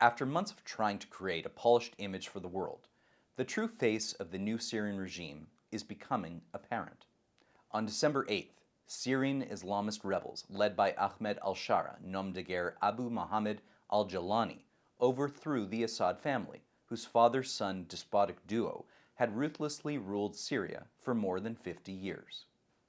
After months of trying to create a polished image for the world, the true face of the new Syrian regime is becoming apparent. On December 8th, Syrian Islamist rebels led by Ahmed al-Shaara, nom de guerre Abu Muhammad al-Jalani, overthrew the Assad family, whose father-son despotic duo had ruthlessly ruled Syria for more than 50 years.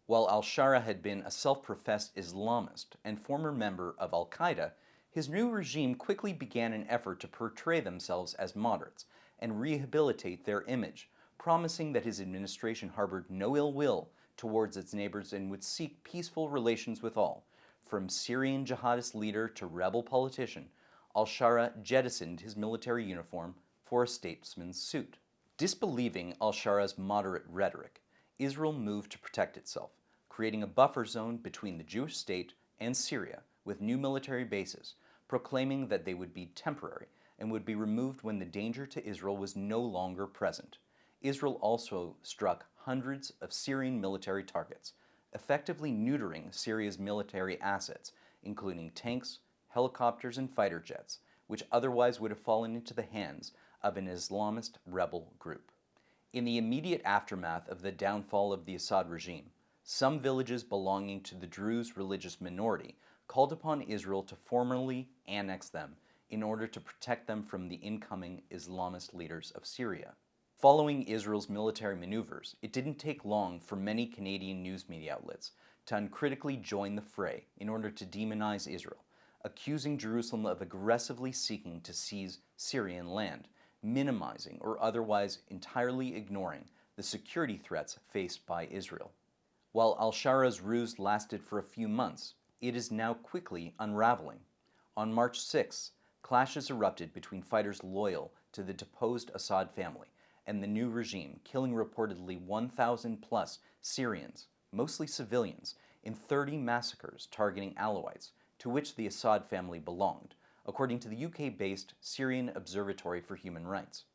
While al-Shaara had been a self-professed Islamist and former member of al-Qaeda, his new regime quickly began an effort to portray themselves as moderates and rehabilitate their image, promising that his administration harbored no ill will towards its neighbors and would seek peaceful relations with all. From Syrian jihadist leader to rebel politician, al-Shaara jettisoned his military uniform for a statesman's suit. Disbelieving al-Shaara's moderate rhetoric, Israel moved to protect itself, creating a buffer zone between the Jewish state and Syria with new military bases, proclaiming that they would be temporary and would be removed when the danger to Israel was no longer present. Israel also struck hundreds of Syrian military targets, effectively neutering Syria's military assets, including tanks, helicopters, and fighter jets, which otherwise would have fallen into the hands of an Islamist rebel group. In the immediate aftermath of the downfall of the Assad regime, some villages belonging to the Druze religious minority called upon Israel to formally annex them in order to protect them from the incoming Islamist leaders of Syria. Following Israel's military maneuvers, it didn't take long for many Canadian news media outlets to uncritically join the fray in order to demonize Israel, accusing Jerusalem of aggressively seeking to seize Syrian land, minimizing or otherwise entirely ignoring the security threats faced by Israel. While al-Shaara's ruse lasted for a few months, it is now quickly unraveling. On March 6, clashes erupted between fighters loyal to the deposed Assad family and the new regime, killing reportedly 1,000+ Syrians, mostly civilians, in 30 massacres targeting Alawites, to which the Assad family belonged, according to the UK-based Syrian Observatory for Human Rights.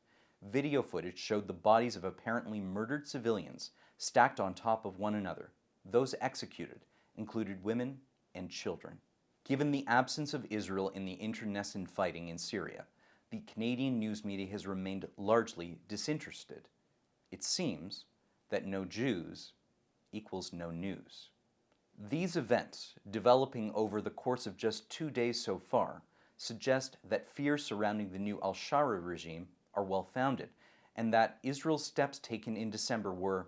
Video footage showed the bodies of apparently murdered civilians stacked on top of one another. Those executed included women and children. Given the absence of Israel in the internecine fighting in Syria, the Canadian news media has remained largely disinterested. It seems that no Jews equals no news. These events, developing over the course of just 2 days so far, suggest that fears surrounding the new al-Shaara regime are well-founded, and that Israel's steps taken in December were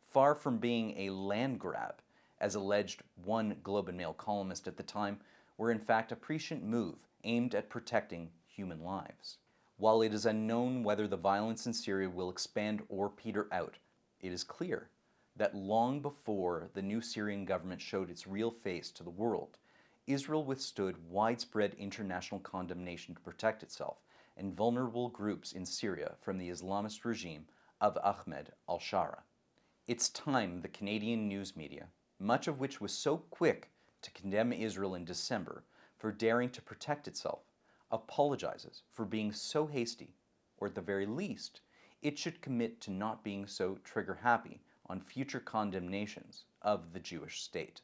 far from being a land grab, as alleged one Globe and Mail columnist at the time, were in fact a prescient move aimed at protecting human lives. While it is unknown whether the violence in Syria will expand or peter out, it is clear that long before the new Syrian government showed its real face to the world, Israel withstood widespread international condemnation to protect itself and vulnerable groups in Syria from the Islamist regime of Ahmed al-Shaara. It's time the Canadian news media, much of which was so quick to condemn Israel in December for daring to protect itself, apologizes for being so hasty, or at the very least, it should commit to not being so trigger-happy on future condemnations of the Jewish state.